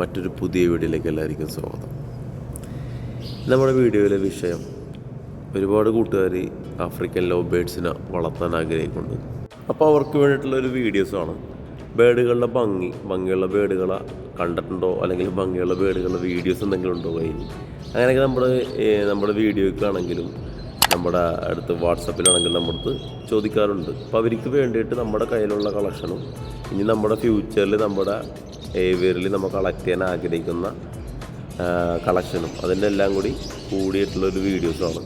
മറ്റൊരു പുതിയ വീഡിയോയിലേക്ക് എല്ലാവർക്കും സ്വാഗതം. നമ്മുടെ വീഡിയോയിലെ വിഷയം, ഒരുപാട് കൂട്ടുകാർ ആഫ്രിക്കൻ ലവ് ബേഡ്സിനെ വളർത്താൻ ആഗ്രഹിക്കുന്നുണ്ട്. അപ്പോൾ അവർക്ക് വേണ്ടിയിട്ടുള്ളൊരു വീഡിയോസാണ്. ബേഡുകളുടെ ഭംഗിയുള്ള ബേഡുകളെ കണ്ടിട്ടുണ്ടോ, അല്ലെങ്കിൽ ഭംഗിയുള്ള ബേഡുകളുടെ വീഡിയോസ് എന്തെങ്കിലും ഉണ്ടോ കയ്യിൽ? അങ്ങനെയൊക്കെ നമ്മുടെ വീഡിയോയ്ക്കാണെങ്കിലും നമ്മുടെ അടുത്ത് വാട്സപ്പിലാണെങ്കിലും നമ്മുടെ അടുത്ത് ചോദിക്കാറുണ്ട്. അപ്പോൾ അവർക്ക് വേണ്ടിയിട്ട് നമ്മുടെ കയ്യിലുള്ള കളക്ഷനും ഇനി നമ്മുടെ ഫ്യൂച്ചറിൽ നമ്മുടെ ഏവിയറിൽ നമ്മൾ കളക്ട് ചെയ്യാൻ ആഗ്രഹിക്കുന്ന കളക്ഷനും അതിൻ്റെ എല്ലാം കൂടിയിട്ടുള്ളൊരു വീഡിയോസാണ്.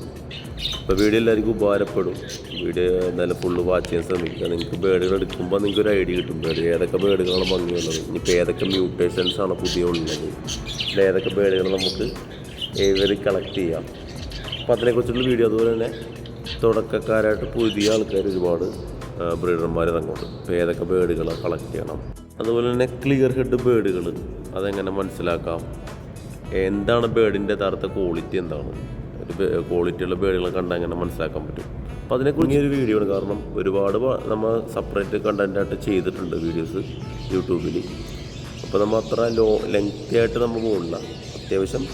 അപ്പോൾ വീഡിയോ എല്ലാവർക്കും ഉപകാരപ്പെടും. വീഡിയോ എന്തായാലും ഫുള്ള് വാച്ച് ചെയ്യാൻ ശ്രമിക്കുക. നിങ്ങൾക്ക് ബേഡുകൾ എടുക്കുമ്പോൾ നിങ്ങൾക്ക് ഒരു ഐഡിയ കിട്ടും. ഏതൊക്കെ ബേഡുകളാണ് ഭംഗിയുള്ളത്, ഇനിയിപ്പോൾ ഏതൊക്കെ മ്യൂട്ടേഷൻസാണ് പുതിയ ഉള്ളത്, ഏതൊക്കെ ബേഡുകൾ നമുക്ക് ഏവിയറിൽ കളക്ട് ചെയ്യാം. അപ്പോൾ അതിനെക്കുറിച്ചുള്ള വീഡിയോ. അതുപോലെ തന്നെ തുടക്കക്കാരായിട്ട് പുതിയ ആൾക്കാർ ഒരുപാട് ബ്രീഡർമാർ ഇറങ്ങുന്നുണ്ട്. അപ്പോൾ ഏതൊക്കെ ബേഡുകൾ കളക്ട് ചെയ്യണം, അതുപോലെ തന്നെ ക്ലിയർ ഹെഡ് ബേഡുകൾ അതെങ്ങനെ മനസ്സിലാക്കാം, എന്താണ് ബേഡിൻ്റെ യഥാർത്ഥ ക്വാളിറ്റി, എന്താണ് ഒരു ക്വാളിറ്റിയുള്ള ബേഡുകളെ കണ്ടാൽ എങ്ങനെ മനസ്സിലാക്കാൻ പറ്റും. അപ്പോൾ അതിനെക്കുറിച്ച് ഒരു വീഡിയോ ആണ്. കാരണം ഒരുപാട് നമ്മൾ സെപ്പറേറ്റ് കണ്ടൻറ്റായിട്ട് ചെയ്തിട്ടുണ്ട് വീഡിയോസ് യൂട്യൂബിൽ. അപ്പോൾ നമ്മൾ അത്ര ലെങ്തി ആയിട്ട് നമ്മൾ പോകില്ല. അത്യാവശ്യം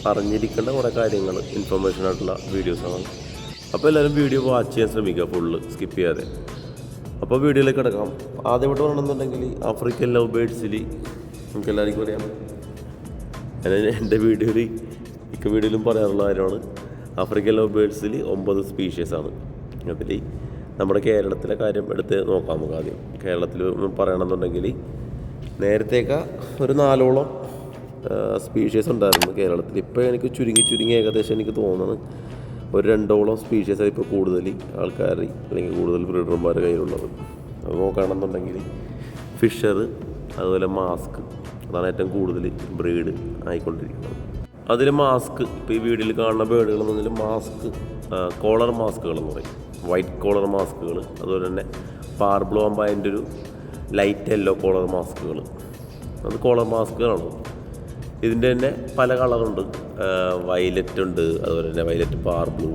അറിഞ്ഞിരിക്കേണ്ട കുറേ കാര്യങ്ങൾ, ഇൻഫർമേഷനായിട്ടുള്ള വീഡിയോസാണ്. അപ്പോൾ എല്ലാവരും വീഡിയോ വാച്ച് ചെയ്യാൻ ശ്രമിക്കുക, ഫുള്ള് സ്കിപ്പ് ചെയ്യാതെ. അപ്പോൾ വീഡിയോയിലേക്ക് കിടക്കാം. ആദ്യമായിട്ട് പറയണമെന്നുണ്ടെങ്കിൽ ആഫ്രിക്കൻ ലവ് ബേഡ്സിൽ നമുക്ക് എല്ലാവർക്കും അറിയാം, എൻ്റെ വീഡിയോയിലും പറയാറുള്ള കാര്യമാണ്. ആഫ്രിക്കൻ ലവ് ബേഡ്സിൽ 9 സ്പീഷീസാണ്. അതിൽ നമ്മുടെ കേരളത്തിലെ കാര്യം എടുത്ത് നോക്കാം. നമുക്ക് ആദ്യം കേരളത്തിൽ പറയണമെന്നുണ്ടെങ്കിൽ നേരത്തേക്ക് ഒരു 4ഓളം സ്പീഷീസ് ഉണ്ടായിരുന്നു കേരളത്തിൽ. ഇപ്പോൾ എനിക്ക് ചുരുങ്ങി ഏകദേശം എനിക്ക് തോന്നുന്നത് ഒരു 2ഓളം സ്പീഷീസാണ് ഇപ്പോൾ കൂടുതൽ ആൾക്കാർ അല്ലെങ്കിൽ കൂടുതൽ ബ്രീഡർമാരുടെ കയ്യിലുള്ളത്. അത് നോക്കുകയാണെന്നുണ്ടെങ്കിൽ ഫിഷർ, അതുപോലെ മാസ്ക്, അതാണ് ഏറ്റവും കൂടുതൽ ബ്രീഡ് ആയിക്കൊണ്ടിരിക്കുന്നത്. അതിൽ മാസ്ക്, ഇപ്പോൾ ഈ വീഡിയോയിൽ കാണുന്ന ബേഡുകളെന്നതിൽ മാസ്ക്, കോളർ മാസ്കുകളെന്ന് പറയും, വൈറ്റ് കോളർ മാസ്കുകൾ. അതുപോലെ തന്നെ പാർബ്ലോ ആകുമ്പോൾ അതിൻ്റെ ഒരു ലൈറ്റ് യെല്ലോ കോളർ മാസ്കുകൾ, അത് കോളർ മാസ്കുകളാണ്. ഇതിൻ്റെ തന്നെ പല കളറുണ്ട്. വയലറ്റ് ഉണ്ട്, അതുപോലെ തന്നെ വയലറ്റ് പാർബ്ലൂ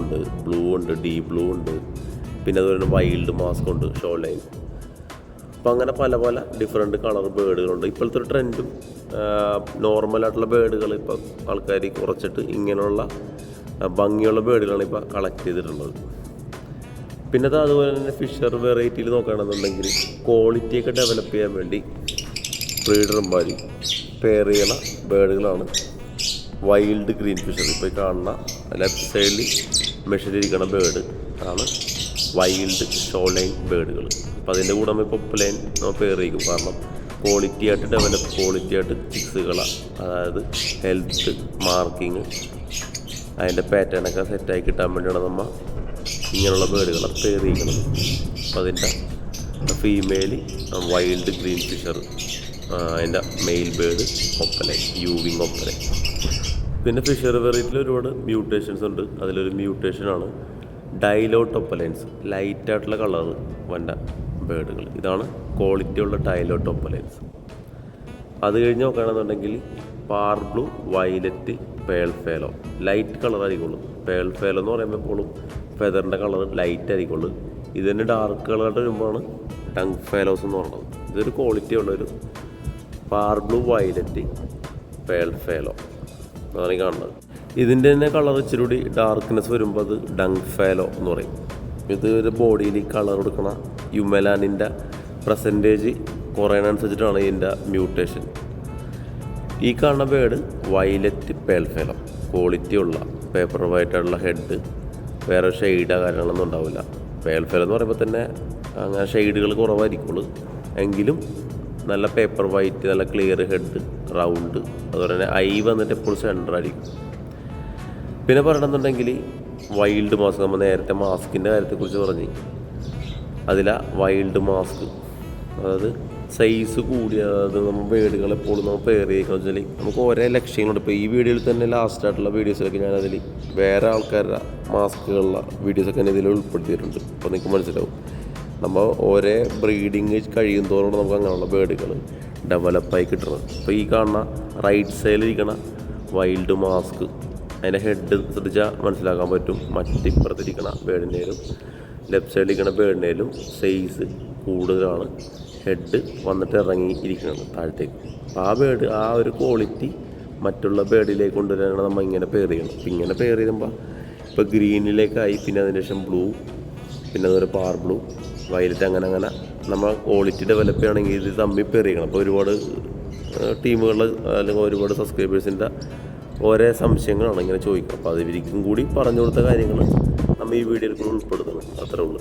ഉണ്ട്, ബ്ലൂ ഉണ്ട്, ഡീപ് ബ്ലൂ ഉണ്ട്, പിന്നെ അതുപോലെ തന്നെ വൈൽഡ് മാസ്ക് ഉണ്ട്, ഷോ ലൈൻ. അപ്പോൾ അങ്ങനെ പല ഡിഫറെൻറ്റ് കളർ ബേഡുകളുണ്ട്. ഇപ്പോഴത്തെ ഒരു ട്രെൻഡും നോർമലായിട്ടുള്ള ബേഡുകൾ ഇപ്പോൾ ആൾക്കാർ കുറച്ചിട്ട് ഇങ്ങനെയുള്ള ഭംഗിയുള്ള ബേഡുകളാണ് ഇപ്പോൾ കളക്ട് ചെയ്തിട്ടുള്ളത്. പിന്നെ അതുപോലെ തന്നെ ഫിഷർ വെറൈറ്റിയിൽ നോക്കുകയാണെന്നുണ്ടെങ്കിൽ ക്വാളിറ്റിയൊക്കെ ഡെവലപ്പ് ചെയ്യാൻ വേണ്ടി ബ്രീഡർമാർ പെയർ ചെയ്യുന്ന ബേഡുകളാണ് വൈൽഡ് ഗ്രീൻ ഫിഷർ. ഇപ്പോൾ കാണുന്ന ലെഫ്റ്റ് സൈഡിൽ മെഷീനിരിക്കുന്ന ബേഡ് ആണ് വൈൽഡ് ഷോ ലൈൻ ബേഡുകൾ. അപ്പോൾ അതിൻ്റെ കൂടെ നമ്മൾ ഇപ്പോൾ പ്ലെയിൻ പെയർ ചെയ്യും. കാരണം ക്വാളിറ്റിയായിട്ട് ചിക്സുകളാണ്, അതായത് ഹെൽത്ത് മാർക്കിങ് അതിൻ്റെ പാറ്റേണൊക്കെ സെറ്റായി കിട്ടാൻ വേണ്ടിയാണ് നമ്മൾ ഇങ്ങനെയുള്ള ബേഡുകളെ പെയർ ചെയ്യണത്. അപ്പോൾ അതിൻ്റെ ഫീമെയിൽ വൈൽഡ് ഗ്രീൻ ഫിഷർ, അതിൻ്റെ മെയിൽ ബേഡ് ഒപ്പലൈൻ, യൂവിങ് ഒപ്പലൈൻ. പിന്നെ ഫിഷർ വെറൈറ്റിയിൽ ഒരുപാട് മ്യൂട്ടേഷൻസ് ഉണ്ട്. അതിലൊരു മ്യൂട്ടേഷനാണ് ഡൈലോട്ട് ഒപ്പലൈൻസ്, ലൈറ്റായിട്ടുള്ള കളറ് വന്ന ബേഡുകൾ. ഇതാണ് ക്വാളിറ്റി ഉള്ള ഡൈലോട്ട് ഒപ്പലൈൻസ്. അത് കഴിഞ്ഞ് നോക്കുകയാണെന്നുണ്ടെങ്കിൽ parblue, violet, pearl fallow, light കളറായിരിക്കുള്ളൂ. പേൾ ഫേലോ എന്ന് പറയുമ്പോൾ എപ്പോഴും ഫെദറിൻ്റെ കളർ ലൈറ്റ് ആയിരിക്കുള്ളൂ. ഇതിന് ഡാർക്ക് കളറായിട്ട് വരുമ്പോഴാണ് ടങ് ഫേലോസ് എന്ന് പറയുന്നത്. ഇതൊരു ക്വാളിറ്റി ഉള്ളൊരു പാർബ്ലൂ, വയലറ്റ്, പേൾ ഫേലോ അതാണ് ഈ കാണുന്നത്. ഇതിൻ്റെ തന്നെ കളർ ഇച്ചിരി കൂടി ഡാർക്ക്നെസ് വരുമ്പോൾ അത് ഡങ് ഫേലോ എന്ന് പറയും. ഇത് ഒരു ബോഡിയിൽ കളർ കൊടുക്കണ യുമെലാനിൻ്റെ പെർസെൻറ്റേജ് കുറയുന്നതനുസരിച്ചിട്ടാണ് ഇതിൻ്റെ മ്യൂട്ടേഷൻ. ഈ കാണുന്ന ബേഡ് വയലറ്റ് പേൾ ഫേലോ, ക്വാളിറ്റി ഉള്ള പേപ്പർ വൈറ്റായിട്ടുള്ള ഹെഡ്, വേറെ ഷെയ്ഡോ കാര്യങ്ങളൊന്നും ഉണ്ടാവില്ല. പേൾ ഫേലോ എന്ന് പറയുമ്പോൾ തന്നെ അങ്ങനെ ഷെയ്ഡുകൾ കുറവായിരിക്കുള്ളൂ, എങ്കിലും നല്ല പേപ്പർ വൈറ്റ്, നല്ല ക്ലിയർ ഹെഡ്, റൗണ്ട്, അതുപോലെ തന്നെ ഐ വന്നിട്ട് എപ്പോഴും സെൻറ്ററായിരിക്കും. പിന്നെ പറയണമെന്നുണ്ടെങ്കിൽ വൈൽഡ് മാസ്ക്, നമ്മൾ നേരത്തെ മാസ്കിൻ്റെ കാര്യത്തെക്കുറിച്ച് പറഞ്ഞ്, അതിലാ വൈൽഡ് മാസ്ക്, അതായത് സൈസ് കൂടിയ, അതായത് നമ്മൾ ബേഡുകൾ എപ്പോഴും നമ്മൾ പെയർ ചെയ്യുകയെന്ന് വെച്ചാൽ നമുക്ക് ഓരോ ലക്ഷ്യങ്ങളുണ്ട്. ഇപ്പോൾ ഈ വീഡിയോയിൽ തന്നെ ലാസ്റ്റായിട്ടുള്ള വീഡിയോസിലൊക്കെ ഞാനതിൽ വേറെ ആൾക്കാരുടെ മാസ്കുകളുള്ള വീഡിയോസൊക്കെ ഞാൻ ഇതിൽ ഉൾപ്പെടുത്തിയിട്ടുണ്ട്. അപ്പോൾ നിങ്ങൾക്ക് മനസ്സിലാവും നമ്മൾ ഓരോ ബ്രീഡിങ് കഴിയുന്നതോടെ നമുക്ക് അങ്ങനെയുള്ള ബേഡുകൾ ഡെവലപ്പായി കിട്ടുന്നത്. അപ്പോൾ ഈ കാണുന്ന റൈറ്റ് സൈഡിലിരിക്കണ വൈൽഡ് മാസ്ക്, അതിൻ്റെ ഹെഡ് ശ്രദ്ധിച്ചാൽ മനസ്സിലാക്കാൻ പറ്റും. മറ്റിപ്പുറത്തിരിക്കണ ബേഡിനേലും ലെഫ്റ്റ് സൈഡിലിരിക്കണ ബേഡിനേലും സൈസ് കൂടുതലാണ്, ഹെഡ് വന്നിട്ട് ഇറങ്ങി ഇരിക്കുന്നത് താഴത്തേക്ക്. അപ്പോൾ ആ ബേഡ് ആ ഒരു ക്വാളിറ്റി മറ്റുള്ള ബേഡിലേക്ക് കൊണ്ടുവരാനാണ് നമ്മൾ ഇങ്ങനെ പെയർ ചെയ്യണം. അപ്പോൾ ഇങ്ങനെ പെയർ ചെയ്യുമ്പോൾ ഇപ്പോൾ ഗ്രീനിലേക്കായി, പിന്നെ അതിന് ശേഷം ബ്ലൂ, പിന്നെ അതുപോലെ പാർ ബ്ലൂ, വയലറ്റ്, അങ്ങനെ നമ്മൾ ക്വാളിറ്റി ഡെവലപ്പ് ചെയ്യണമെങ്കിൽ ഇത് തമ്മിൽ പെയർ ചെയ്യണം. അപ്പോൾ ഒരുപാട് ടീമുകൾ അല്ലെങ്കിൽ ഒരുപാട് സബ്സ്ക്രൈബേഴ്സിൻ്റെ ഓരോ സംശയങ്ങളാണ് ഇങ്ങനെ ചോദിക്കുക. അപ്പോൾ അത് ഇവർക്കും കൂടി പറഞ്ഞു കൊടുത്ത കാര്യങ്ങൾ നമ്മൾ ഈ വീഡിയോയിൽ കൂടി ഉൾപ്പെടുത്തണം, അത്രേ ഉള്ളൂ.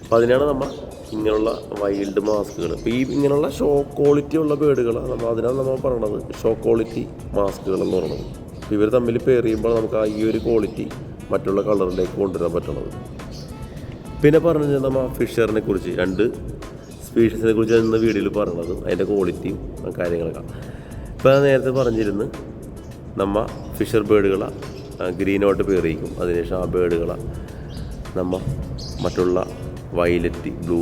അപ്പോൾ അതിനാണ് നമ്മൾ ഇങ്ങനെയുള്ള വൈൽഡ് മാസ്കുകൾ, ഇപ്പോൾ ഈ ഇങ്ങനെയുള്ള ഷോ ക്വാളിറ്റി ഉള്ള ബേഡുകളാണ് അതിനാണ് നമ്മൾ പറയണത് ഷോ ക്വാളിറ്റി മാസ്കുകൾ എന്ന് പറയുന്നത്. അപ്പോൾ ഇവർ തമ്മിൽ പെയർ ചെയ്യുമ്പോൾ നമുക്ക് ഈ ഒരു ക്വാളിറ്റി മറ്റുള്ള കളറിലേക്ക് കൊണ്ടുവരാൻ പറ്റുന്നത്. പിന്നെ പറഞ്ഞു നമ്മൾ ഫിഷറിനെ കുറിച്ച്, 2 സ്പീഷീസിനെ കുറിച്ച് ഇന്ന് വീഡിയോയിൽ പറഞ്ഞത്, അതിൻ്റെ ക്വാളിറ്റിയും കാര്യങ്ങളൊക്കെ. ഇപ്പോൾ നേരത്തെ പറഞ്ഞിരുന്നു നമ്മൾ ഫിഷർ ബേഡുകളെ ഗ്രീനോട്ട് പെയർ ചെയ്യും. അതിനുശേഷം ആ ബേഡുകളെ നമ്മൾ മറ്റുള്ള വയലറ്റ്, ബ്ലൂ,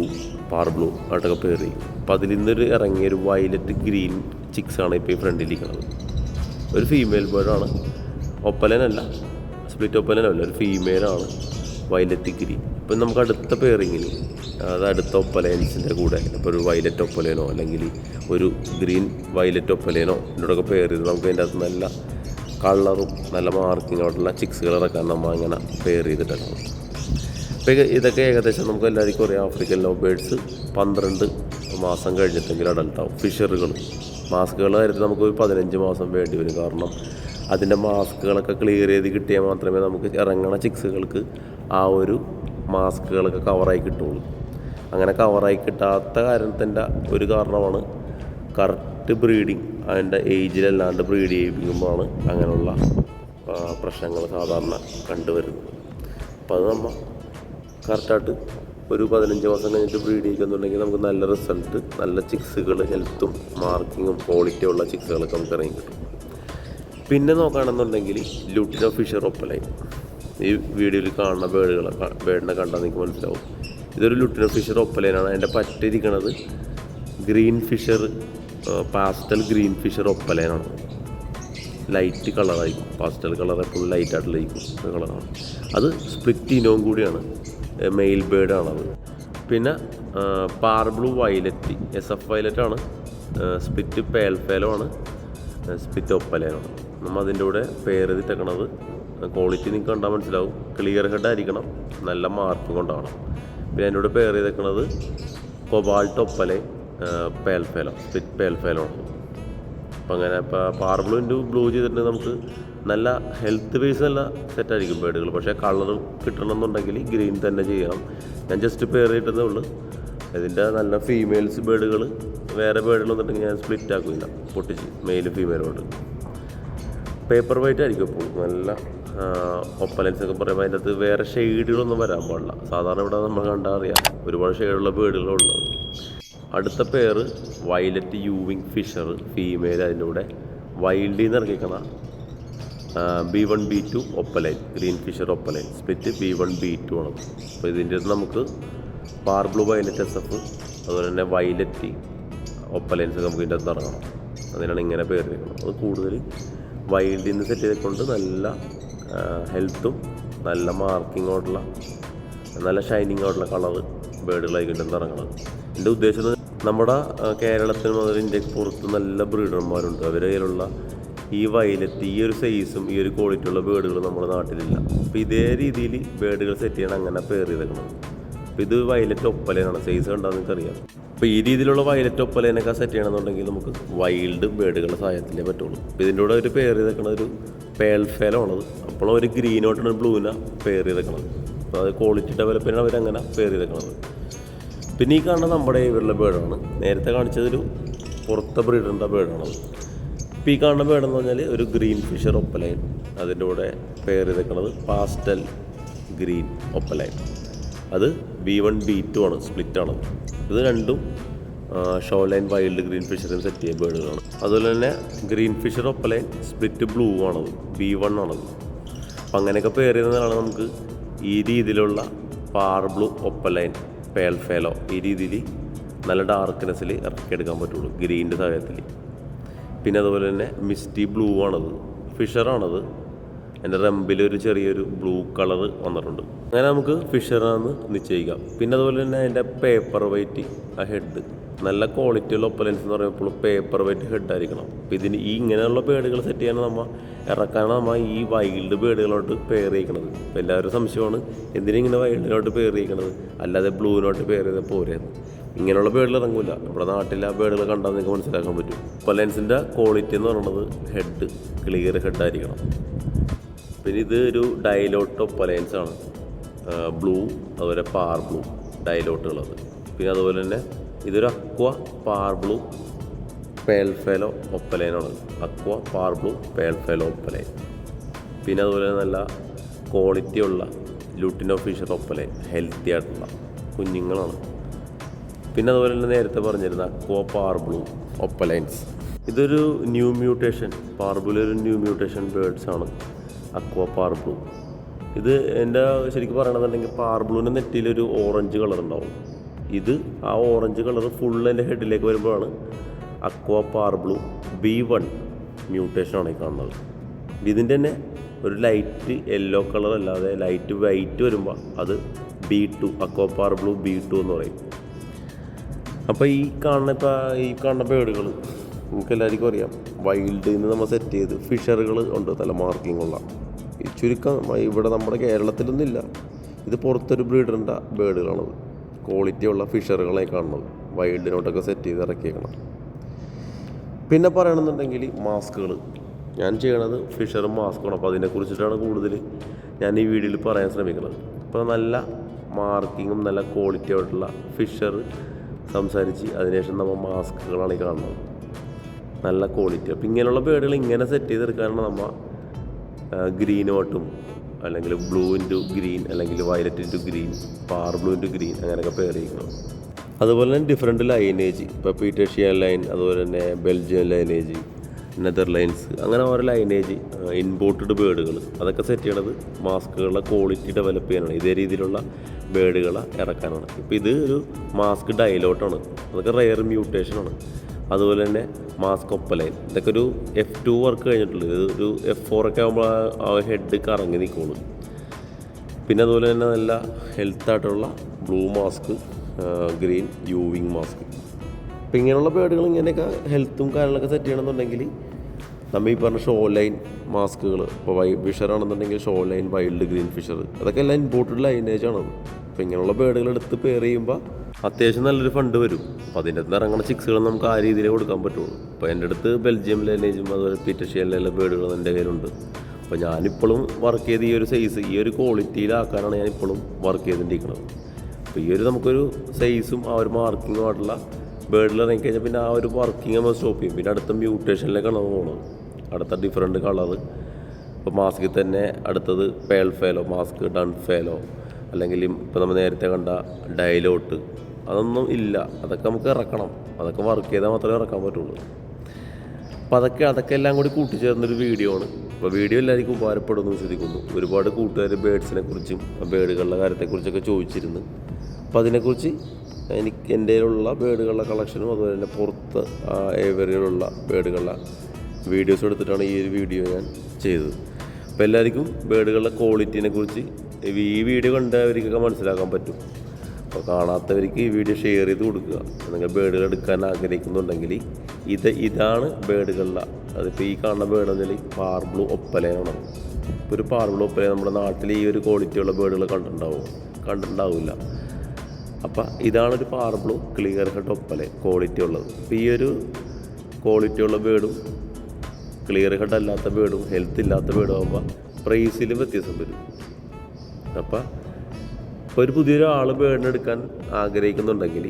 പാർ ബ്ലൂ ആയിട്ടൊക്കെ പെയർ ചെയ്യും. അപ്പോൾ അതിൽ നിന്നൊരു ഇറങ്ങിയൊരു വയലറ്റ് ഗ്രീൻ ചിക്സാണ് ഇപ്പോൾ ഈ ഫ്രണ്ടിലിരിക്കുന്നത്. ഒരു ഫീമെയിൽ ബേഡാണ്, ഒപ്പലനല്ല, സ്പ്ലിറ്റ് ഒപ്പലനല്ല, ഒരു ഫീമെയിലാണ് വയലറ്റ് ഗ്രീൻ. ഇപ്പം നമുക്ക് അടുത്ത പെയറിങ്ങിന്, അത് അടുത്ത ഒപ്പലൈൻസിൻ്റെ കൂടെ ഇപ്പോൾ ഒരു വയലറ്റ് ഒപ്പലേനോ അല്ലെങ്കിൽ ഒരു ഗ്രീൻ വയലറ്റ് ഒപ്പലേനോ ഇതിനോടൊക്കെ പെയർ ചെയ്ത് നമുക്ക് അതിൻ്റെ അകത്ത് നല്ല കളറും നല്ല മാർക്കിങ്ങോട്ടുള്ള ചിക്സുകൾ ഇറക്കാൻ നമ്മൾ അങ്ങനെ പെയർ ചെയ്തിട്ടാണ്. അപ്പോൾ ഇതൊക്കെ ഏകദേശം നമുക്ക് എല്ലാവർക്കും അറിയാം. ആഫ്രിക്കൻ ലവ് ബേഡ്സ് 12 മാസം കഴിഞ്ഞിട്ടെങ്കിലും അഡൽട്ടാവും. ഫിഷറുകൾ മാസ്കുകളുടെ കാര്യത്തിൽ നമുക്കൊരു 15 മാസം വേണ്ടി വരും. കാരണം അതിൻ്റെ മാസ്കുകളൊക്കെ ക്ലിയർ ചെയ്ത് കിട്ടിയാൽ മാത്രമേ നമുക്ക് ഇറങ്ങണ ചിക്സുകൾക്ക് ആ ഒരു മാസ്കുകളൊക്കെ കവറായി കിട്ടുള്ളൂ. അങ്ങനെ കവറായി കിട്ടാത്ത കാരണത്തിൻ്റെ ഒരു കാരണമാണ് കറക്റ്റ് ബ്രീഡിങ്, അതിൻ്റെ ഏജിലല്ലാണ്ട് ബ്രീഡ് ചെയ്യിപ്പിക്കുമ്പോഴാണ് അങ്ങനെയുള്ള പ്രശ്നങ്ങൾ സാധാരണ കണ്ടുവരുന്നത്. അപ്പോൾ അത് നമ്മൾ കറക്റ്റായിട്ട് ഒരു 15 മാസം കഴിഞ്ഞിട്ട് ബ്രീഡ് ചെയ്യിക്കുന്നുണ്ടെങ്കിൽ നമുക്ക് നല്ല റിസൾട്ട്, നല്ല ചിക്സുകൾ, ഹെൽത്തും മാർക്കിങ്ങും ക്വാളിറ്റി ഉള്ള ചിക്സുകളൊക്കെ നമുക്ക് ഇറങ്ങി കിട്ടും. പിന്നെ നോക്കുകയാണെന്നുണ്ടെങ്കിൽ ലുട്ടിനോ ഫിഷർ ഒപ്പലൈൻ, ഈ വീഡിയോയിൽ കാണുന്ന ബേഡിനെ കണ്ടാൽ നിങ്ങൾക്ക് മനസ്സിലാവും. ഇതൊരു ലുട്ടിനോ ഫിഷർ ഒപ്പലൈനാണ്. അതിൻ്റെ പറ്റിയിരിക്കുന്നത് green Fischer, pastel green Fischer ഒപ്പലൈനാണ്. ലൈറ്റ് കളറായിരിക്കും, പാസ്റ്റൽ കളർ എപ്പോഴും ലൈറ്റായിട്ടുള്ളതായിരിക്കും കളറാണ്. അത് സ്പ്ലിറ്റ് ഇനവും കൂടിയാണ്, മെയിൽ ബേഡാണത്. പിന്നെ പാർ ബ്ലൂ വയലറ്റ്, SF വയലറ്റാണ്, സ്പ്ലിറ്റ് പേൽഫേലോ ആണ്, സ്പ്ലിറ്റ് ഒപ്പലൈനാണ്. നമ്മൾ അതിൻ്റെ കൂടെ പെയർ ചെയ്തിട്ടേക്കണത് ക്വാളിറ്റി നിങ്ങൾക്ക് കണ്ടാൽ മനസ്സിലാവും. ക്ലിയർ ഹെഡ് ആയിരിക്കണം, നല്ല മാർക്കിംഗ് കൊണ്ടാവണം. പിന്നെ അതിൻ്റെ കൂടെ പെയർ ചെയ്തേക്കണത് കൊബാൾട്ട് ഒപ്പലൈൻ പേൽഫേലോ, സ്പ്ലിറ്റ് പേൽഫേലോ ആണ്. അപ്പം അങ്ങനെ ഇപ്പോൾ പാർ ബ്ലൂ ബ്ലൂ ചെയ്തിട്ടുണ്ടെങ്കിൽ നമുക്ക് നല്ല ഹെൽത്ത് ബേസ് നല്ല സെറ്റായിരിക്കും ബേഡുകൾ. പക്ഷേ കളർ കിട്ടണമെന്നുണ്ടെങ്കിൽ ഗ്രീൻ തന്നെ ചെയ്യണം. ഞാൻ ജസ്റ്റ് പെയർ ചെയ്തിട്ടതേ ഉള്ളൂ. ഇതിൻ്റെ നല്ല ഫീമെയിൽസ് ബേഡുകൾ വേറെ ബേഡുകൾ വന്നിട്ടുണ്ടെങ്കിൽ ഞാൻ സ്പ്ലിറ്റ് ആക്കില്ല, പൊട്ടിച്ച് മെയിലും ഫീമെയിലോട്ട്. പേപ്പർ വൈറ്റ് ആയിരിക്കും എപ്പോഴും. നല്ല ഒപ്പലൻസ് ഒക്കെ പറയുമ്പോൾ അതിൻ്റെ അകത്ത് വേറെ ഷെയ്ഡുകളൊന്നും വരാൻ പാടില്ല. സാധാരണ ഇവിടെ നമ്മൾ കണ്ടാൽ അറിയാം ഒരുപാട് ഷെയ്ഡുള്ള ബേഡുകളുള്ളത്. അടുത്ത pair violet euwing Fischer female, അതിൻ്റെ കൂടെ വൈൽഡിൽ നിന്ന് ഇറങ്ങിക്കുന്ന B1 B2 opaline, green Fischer opaline, split B1 B2 ആണ്. അപ്പോൾ ഇതിൻ്റെ നമുക്ക് പാർ ബ്ലൂ വയലറ്റ് SF, അതുപോലെ തന്നെ വയലറ്റ് ഒപ്പലൈൻസ് നമുക്ക് ഇതിൻ്റെ അകത്ത് ഇറങ്ങണം. അതിനാണ് ഇങ്ങനെ പേര് വയ്ക്കണം. അത് കൂടുതൽ വൈൽഡിൽ നിന്ന് സെറ്റ് ചെയ്തുകൊണ്ട് നല്ല ഹെൽത്തും നല്ല മാർക്കിങ്ങോട്ടുള്ള നല്ല ഷൈനിങ് ആയിട്ടുള്ള കളർ ബേഡുകളായിക്കിട്ടും ഇറങ്ങണം. എൻ്റെ ഉദ്ദേശം നമ്മുടെ കേരളത്തിൽ മുതൽ ഇന്ത്യക്ക് പുറത്ത് നല്ല ബ്രീഡർമാരുണ്ട്. അവരുടെ കയ്യിലുള്ള ഈ വയലറ്റ്, ഈ ഒരു സൈസും ഈ ഒരു ക്വാളിറ്റി ഉള്ള ബേഡുകൾ നമ്മുടെ നാട്ടിലില്ല. അപ്പോൾ ഇതേ രീതിയിൽ ബേഡുകൾ സെറ്റ് ചെയ്യണം, അങ്ങനെ പെയർ ചെയ്തേക്കണം. അപ്പോൾ ഇത് വയലറ്റ് ഒപ്പലൈനാണ്, സൈസ് കണ്ടാൽ നിങ്ങൾക്കറിയാം. അപ്പോൾ ഈ രീതിയിലുള്ള വയലറ്റ് ഒപ്പലൈനൊക്കെ സെറ്റ് ചെയ്യണമെന്നുണ്ടെങ്കിൽ നമുക്ക് വൈൽഡ് ബേഡുകളുടെ സഹായത്തിലേ പറ്റുള്ളൂ. അപ്പോൾ ഇതിൻ്റെ കൂടെ ഒരു പെയർ ചെയ്തേക്കണത് ഒരു പേൽഫേലോ ആണത്. അപ്പോൾ ഒരു ഗ്രീനോട്ടാണ് ബ്ലൂവിനെ പെയർ ചെയ്തേക്കണത്. അപ്പോൾ അത് ക്വാളിറ്റി ഡെവലപ്പിനാണ് അവരങ്ങനെ പെയർ ചെയ്തേക്കണത്. പിന്നെ ഈ കാണുന്നത് നമ്മുടെ ഇവരുടെ ബേഡാണ്. നേരത്തെ കാണിച്ചതൊരു പുറത്തെ ബ്രീഡറിൻ്റെ ബേഡാണത്. ഇപ്പോൾ ഈ കാണുന്ന ബേഡെന്ന് പറഞ്ഞാൽ ഒരു ഗ്രീൻ ഫിഷർ ഒപ്പലൈൻ, അതിൻ്റെ കൂടെ പെയർ ചെയ്തേക്കണത് പാസ്റ്റൽ ഗ്രീൻ ഒപ്പലൈൻ. അത് B1 B2 ആണ്, സ്പ്ലിറ്റാണ്. ഇത് രണ്ടും ഷോലൈൻ വൈൽഡ് ഗ്രീൻ ഫിഷറിന് സെറ്റ് ചെയ്ത ബേഡുകളാണ്. അതുപോലെ തന്നെ green Fischer opaline split blue ആണത്, B1 ആണത്. അപ്പം അങ്ങനെയൊക്കെ പെയർ ചെയ്യുന്നതാണ് നമുക്ക് ഈ രീതിയിലുള്ള പാർ ബ്ലൂ ഒപ്പലൈൻ പേൽഫേലോ ഈ രീതിയിൽ നല്ല ഡാർക്ക്നെസ്സിൽ ഇറക്കിയെടുക്കാൻ പറ്റുള്ളൂ ഗ്രീനിൻ്റെ സഹായത്തിൽ. പിന്നെ അതുപോലെ തന്നെ മിസ്റ്റി ബ്ലൂ ആണത്, ഫിഷറാണത്. എൻ്റെ റമ്പിലൊരു ചെറിയൊരു ബ്ലൂ കളർ വന്നിട്ടുണ്ട്. അങ്ങനെ നമുക്ക് ഫിഷറാണെന്ന് നിശ്ചയിക്കാം. പിന്നെ അതുപോലെ തന്നെ അതിൻ്റെ പേപ്പർ വൈറ്റ്, ആ ഹെഡ് നല്ല ക്വാളിറ്റിയുള്ള ഒപ്പലൻസ് എന്ന് പറയുമ്പോൾ പേപ്പർ വെയിറ്റ് ഹെഡ് ആയിരിക്കണം. അപ്പോൾ ഇതിന് ഈ ഇങ്ങനെയുള്ള ബേഡുകൾ സെറ്റ് ചെയ്യാൻ ഇറക്കാനാണ് നമ്മൾ ഈ വൈൽഡ് ബേഡുകളോട്ട് പെയർ ചെയ്യിക്കണത്. അപ്പോൾ എല്ലാവരും സംശയമാണ് എന്തിനിങ്ങനെ വൈൽഡിനോട്ട് പെയർ ചെയ്യിക്കണത്, അല്ലാതെ ബ്ലൂവിനോട്ട് പെയർ ചെയ്താൽ പോരെയെന്ന്. ഇങ്ങനെയുള്ള ബേഡുകൾ ഇറങ്ങില്ല. നമ്മുടെ നാട്ടിൽ ആ ബേഡുകൾ കണ്ടാൽ നിങ്ങൾക്ക് മനസ്സിലാക്കാൻ പറ്റും. ഒപ്പലൻസിൻ്റെ ക്വാളിറ്റി എന്ന് പറയുന്നത് ഹെഡ് ക്ലിയർ ഹെഡായിരിക്കണം. പിന്നെ ഇത് ഒരു ഡയലോട്ട് ഒപ്പലൻസ് ആണ്. ബ്ലൂ അതുപോലെ പാർ ബ്ലൂ ഡയലോട്ടുകളത്. പിന്നെ അതുപോലെ തന്നെ ഇതൊരു അക്വ പാർ ബ്ലൂ പേൾ ഫെലോ ഒപ്പലൈനാണ്. അക്വ പാർ ബ്ലൂ പേൾ ഫെലോ ഒപ്പലൈൻ. പിന്നെ അതുപോലെ നല്ല ക്വാളിറ്റിയുള്ള ലൂട്ടിനോ ഫിഷർ ഒപ്പലൈൻ, ഹെൽത്തി ആയിട്ടുള്ള കുഞ്ഞുങ്ങളാണ്. പിന്നെ അതുപോലെ തന്നെ നേരത്തെ പറഞ്ഞിരുന്ന അക്വ പാർ ബ്ലൂ ഒപ്പലൈൻസ്. ഇതൊരു ന്യൂ മ്യൂട്ടേഷൻ, പാർ ബ്ലൂവിലൊരു ന്യൂ മ്യൂട്ടേഷൻ ബേർഡ്സ് ആണ് അക്വ പാർ ബ്ലൂ. ഇത് എൻ്റെ ശരിക്കും പറയണമെന്നുണ്ടെങ്കിൽ പാർ ബ്ലൂവിൻ്റെ നെറ്റിയിലൊരു ഓറഞ്ച് കളർ ഉണ്ടാവും. ഇത് ആ ഓറഞ്ച് കളർ ഫുൾ എൻ്റെ ഹെഡിലേക്ക് വരുമ്പോഴാണ് അക്വ പാർ ബ്ലൂ B1 മ്യൂട്ടേഷനാണ് ഈ കാണുന്നത്. ഇതിൻ്റെ തന്നെ ഒരു ലൈറ്റ് യെല്ലോ കളർ അല്ലാതെ ലൈറ്റ് വൈറ്റ് വരുമ്പോൾ അത് B2 അക്വ പാർ ബ്ലൂ B2 എന്ന് പറയും. അപ്പോൾ ഈ കാണുന്ന ബേഡുകൾ നിങ്ങൾക്ക് എല്ലാവർക്കും അറിയാം, വൈൽഡിൽ നിന്ന് നമ്മൾ സെറ്റ് ചെയ്ത് ഫിഷറുകൾ ഉണ്ട് നല്ല മാർക്കിങ്ങുള്ള. ഈ ചുരുക്കം ഇവിടെ നമ്മുടെ കേരളത്തിലൊന്നുമില്ല. ഇത് പുറത്തൊരു ബ്രീഡറിൻ്റെ ബേഡുകളാണത്. ക്വാളിറ്റിയുള്ള ഫിഷറുകളെ കാണുന്നത് വൈൽഡിനോട്ടൊക്കെ സെറ്റ് ചെയ്ത് ഇറക്കിയേക്കണം. പിന്നെ പറയണമെന്നുണ്ടെങ്കിൽ മാസ്കുകൾ ഞാൻ ചെയ്യണത് ഫിഷറും മാസ്കുമാണ്. അപ്പോൾ അതിനെക്കുറിച്ചിട്ടാണ് കൂടുതൽ ഞാൻ ഈ വീഡിയോയിൽ പറയാൻ ശ്രമിക്കുന്നത്. അപ്പോൾ നല്ല മാർക്കിങ്ങും നല്ല ക്വാളിറ്റി ആയിട്ടുള്ള ഫിഷർ സംസാരിച്ച് അതിനുശേഷം നമ്മൾ മാസ്കുകളാണ് ഈ കാണുന്നത്, നല്ല ക്വാളിറ്റി. അപ്പോൾ ഇങ്ങനെയുള്ള ബേഡുകൾ ഇങ്ങനെ സെറ്റ് ചെയ്തെടുക്കാനാണ് നമ്മൾ ഗ്രീനോട്ടും അല്ലെങ്കിൽ ബ്ലൂ ഇൻറ്റു ഗ്രീൻ അല്ലെങ്കിൽ വയലറ്റ് ഇൻറ്റു ഗ്രീൻ, പാർ ബ്ലൂ ഇൻറ്റു ഗ്രീൻ അങ്ങനെയൊക്കെ പെയർ ചെയ്യിക്കണം. അതുപോലെ തന്നെ ഡിഫറെൻറ്റ് ലൈനേജ്, ഇപ്പോൾ പീറ്റേഷ്യൻ ലൈൻ, അതുപോലെ തന്നെ ബെൽജിയൻ ലൈനേജ്, നെതർലൈൻസ്, അങ്ങനെ ഓരോ ലൈനേജ് ഇമ്പോർട്ടഡ് ബേഡുകൾ അതൊക്കെ സെറ്റ് ചെയ്യണത് മാസ്കുകളുടെ ക്വാളിറ്റി ഡെവലപ്പ് ചെയ്യാനാണ്. ഇതേ രീതിയിലുള്ള ബേഡുകളെ ഇറക്കാനാണ്. ഇപ്പോൾ ഇത് ഒരു മാസ്ക് ഡയലോട്ടാണ്, അതൊക്കെ റെയർ മ്യൂട്ടേഷനാണ്. അതുപോലെ തന്നെ മാസ്ക് ഒപ്പലൈൻ, ഇതൊക്കെ ഒരു F2 വർക്ക് കഴിഞ്ഞിട്ടുള്ളത്. ഇത് ഒരു F4 ഒക്കെ ആകുമ്പോൾ ആ ഹെഡ് കറങ്ങി നിൽക്കുള്ളൂ. പിന്നെ അതുപോലെ തന്നെ നല്ല ഹെൽത്തായിട്ടുള്ള ബ്ലൂ മാസ്ക്, ഗ്രീൻ യൂവിങ് മാസ്ക്. അപ്പോൾ ഇങ്ങനെയുള്ള ബേഡുകൾ ഇങ്ങനെയൊക്കെ ഹെൽത്തും കാര്യങ്ങളൊക്കെ സെറ്റ് ചെയ്യണമെന്നുണ്ടെങ്കിൽ നമ്മൾ ഈ പറഞ്ഞ ഷോ ലൈൻ മാസ്കുകൾ, ഇപ്പോൾ ഫിഷറാണെന്നുണ്ടെങ്കിൽ show line wild green Fischer, അതൊക്കെ എല്ലാം ഇമ്പോർട്ടഡ് ലൈനേജാണത്. അപ്പോൾ ഇങ്ങനെയുള്ള ബേഡുകൾ എടുത്ത് പെയർ ചെയ്യുമ്പോൾ അത്യാവശ്യം നല്ലൊരു ഫണ്ട് വരും. അപ്പോൾ അതിൻ്റെ അടുത്ത് ഇറങ്ങുന്ന ചിക്സുകൾ നമുക്ക് ആ രീതിയിൽ കൊടുക്കാൻ പറ്റുള്ളൂ. അപ്പോൾ എൻ്റെ അടുത്ത് ബെൽജിയം ലൈനേജും അതുപോലെ പീറ്റേഷ്യനിലെ ബേഡുകളും എൻ്റെ കയ്യിലുണ്ട്. അപ്പോൾ ഞാനിപ്പോഴും വർക്ക് ചെയ്ത് ഈ ഒരു സൈസ് ഈ ഒരു ക്വാളിറ്റിയിലാക്കാനാണ് ഞാനിപ്പോഴും വർക്ക് ചെയ്തുകൊണ്ടിരിക്കുന്നത്. അപ്പോൾ ഈ ഒരു നമുക്കൊരു സൈസും ആ ഒരു മാർക്കിങ്ങും ആയിട്ടുള്ള ബേഡിൽ ഇറങ്ങിക്കഴിഞ്ഞാൽ പിന്നെ ആ ഒരു വർക്കിംഗ് നമ്മൾ സ്റ്റോപ്പ് ചെയ്യും. പിന്നെ അടുത്ത മ്യൂട്ടേഷനിലേക്കാണ് പോകുന്നത്, അടുത്ത ഡിഫറെൻറ്റ് കളർ. ഇപ്പോൾ മാസ്കിൽ തന്നെ അടുത്തത് pearl fellow mask, done fellow, അല്ലെങ്കിൽ ഇപ്പോൾ നമ്മൾ നേരത്തെ കണ്ട ഡയലോട്ട്, അതൊന്നും ഇല്ല. അതൊക്കെ നമുക്ക് ഇറക്കണം, അതൊക്കെ വർക്ക് ചെയ്താൽ മാത്രമേ ഇറക്കാൻ പറ്റുള്ളൂ. അപ്പോൾ അതൊക്കെ എല്ലാം കൂടി കൂട്ടിച്ചേർന്നൊരു വീഡിയോ ആണ്. അപ്പോൾ വീഡിയോ എല്ലാവർക്കും ഉപകാരപ്പെടുമെന്ന് വിശ്വസിക്കുന്നു. ഒരുപാട് കൂട്ടുകാർ ബേഡ്സിനെ കുറിച്ചും ബേഡുകളുടെ കാര്യത്തെക്കുറിച്ചൊക്കെ ചോദിച്ചിരുന്നു. അപ്പോൾ അതിനെക്കുറിച്ച് എൻ്റെ കയ്യിലുള്ള ബേഡുകളുടെ കളക്ഷനും അതുപോലെ തന്നെ പുറത്ത് ഏവരിയിലുള്ള ബേഡുകളുടെ വീഡിയോസ് എടുത്തിട്ടാണ് ഈ ഒരു വീഡിയോ ഞാൻ ചെയ്തത്. അപ്പോൾ എല്ലാവർക്കും ബേഡുകളുടെ ക്വാളിറ്റീനെ കുറിച്ച് ഈ വീഡിയോ കണ്ടവർക്കൊക്കെ മനസ്സിലാക്കാൻ പറ്റും. അപ്പോൾ കാണാത്തവർക്ക് ഈ വീഡിയോ ഷെയർ ചെയ്ത് കൊടുക്കുക. നിങ്ങൾ ബേഡുകൾ എടുക്കാൻ ആഗ്രഹിക്കുന്നുണ്ടെങ്കിൽ ഇതാണ് ബേഡുകളിലെ, അതിപ്പോൾ ഈ കാണുന്ന ബേഡ് എന്നാൽ പാർ ബ്ലൂ ഒപ്പലയാണ്. ഇപ്പോൾ ഒരു പാർ ബ്ലൂ ഒപ്പലേ നമ്മുടെ നാട്ടിൽ ഈ ഒരു ക്വാളിറ്റിയുള്ള ബേഡുകൾ കണ്ടിട്ടുണ്ടാവില്ല. അപ്പോൾ ഇതാണൊരു പാർ ബ്ലൂ ക്ലിയർ ഹെഡ് ഒപ്പലേ ക്വാളിറ്റി ഉള്ളത്. അപ്പോൾ ഈ ഒരു ക്വാളിറ്റിയുള്ള ബേഡും ക്ലിയർ ഹെഡ് അല്ലാത്ത ബേഡും ഹെൽത്ത് ഇല്ലാത്ത ബേഡും ആകുമ്പോൾ പ്രൈസിൽ വ്യത്യാസം വരും. അപ്പോൾ ഒരു പുതിയൊരാൾ ബേഡിനെടുക്കാൻ ആഗ്രഹിക്കുന്നുണ്ടെങ്കിൽ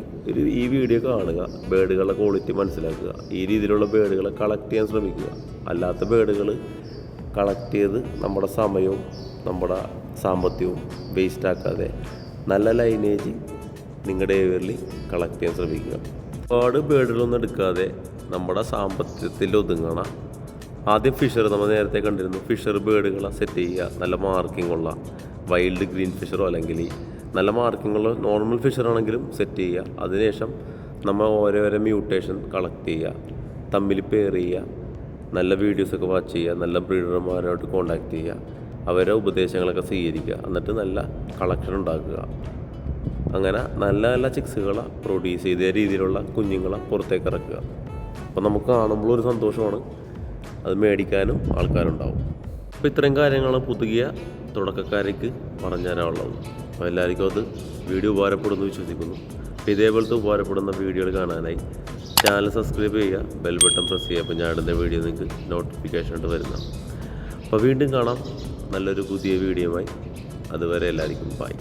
ഈ വീഡിയോ കാണുക, ബേഡുകളുടെ ക്വാളിറ്റി മനസ്സിലാക്കുക, ഈ രീതിയിലുള്ള ബേഡുകളെ കളക്ട് ചെയ്യാൻ ശ്രമിക്കുക. അല്ലാത്ത ബേഡുകൾ കളക്ട് ചെയ്ത് നമ്മുടെ സമയവും നമ്മുടെ സാമ്പത്തികവും വേസ്റ്റ് ആക്കാതെ നല്ല ലൈനേജ് നിങ്ങളുടെ ഏരിയയിൽ കളക്ട് ചെയ്യാൻ ശ്രമിക്കുക. ഒരുപാട് ബേഡുകളൊന്നും എടുക്കാതെ നമ്മുടെ സാമ്പത്തികത്തിൽ ഒതുങ്ങണ ആദ്യം ഫിഷർ നമ്മൾ നേരത്തെ കണ്ടിരുന്നു, ഫിഷർ ബേഡുകളെ സെറ്റ് ചെയ്യുക. നല്ല മാർക്കിങ്ങുള്ള വൈൽഡ് ഗ്രീൻ ഫിഷറോ അല്ലെങ്കിൽ നല്ല മാർക്കിങ്ങുള്ള നോർമൽ ഫിഷറാണെങ്കിലും സെറ്റ് ചെയ്യുക. അതിനുശേഷം നമ്മൾ ഓരോരോ മ്യൂട്ടേഷൻ കളക്ട് ചെയ്യുക, തമ്മിൽ പെയർ ചെയ്യുക, നല്ല വീഡിയോസൊക്കെ വാച്ച് ചെയ്യുക, നല്ല ബ്രീഡർമാരോട്ട് കോൺടാക്ട് ചെയ്യുക, അവരുടെ ഉപദേശങ്ങളൊക്കെ സ്വീകരിക്കുക, എന്നിട്ട് നല്ല കളക്ഷൻ ഉണ്ടാക്കുക. അങ്ങനെ നല്ല നല്ല ചിക്സുകളെ പ്രൊഡ്യൂസ് ചെയ്ത രീതിയിലുള്ള കുഞ്ഞുങ്ങളെ പുറത്തേക്ക് ഇറക്കുക. അപ്പോൾ നമുക്ക് കാണുമ്പോൾ ഒരു സന്തോഷമാണ്, അത് മേടിക്കാനും ആൾക്കാരുണ്ടാവും. അപ്പോൾ ഇത്രയും കാര്യങ്ങൾ പുതിയ തുടക്കക്കാർക്ക് പറഞ്ഞു തരാനുള്ളത്. അപ്പോൾ എല്ലാവർക്കും അത് വീഡിയോ ഉപകാരപ്പെടുമെന്ന് വിശ്വസിക്കുന്നു. അപ്പോൾ ഇതേപോലത്തെ ഉപകാരപ്പെടുന്ന വീഡിയോകൾ കാണാനായി ചാനൽ സബ്സ്ക്രൈബ് ചെയ്യുക, ബെൽ ബട്ടൺ പ്രസ് ചെയ്യുക. അപ്പോൾ ഞാൻ ഇടുന്ന വീഡിയോ നിങ്ങൾക്ക് നോട്ടിഫിക്കേഷൻ ആയിട്ട് വരുന്നതാണ്. അപ്പോൾ വീണ്ടും കാണാം നല്ലൊരു പുതിയ വീഡിയോയുമായി. അതുവരെ എല്ലാവർക്കും ബൈ.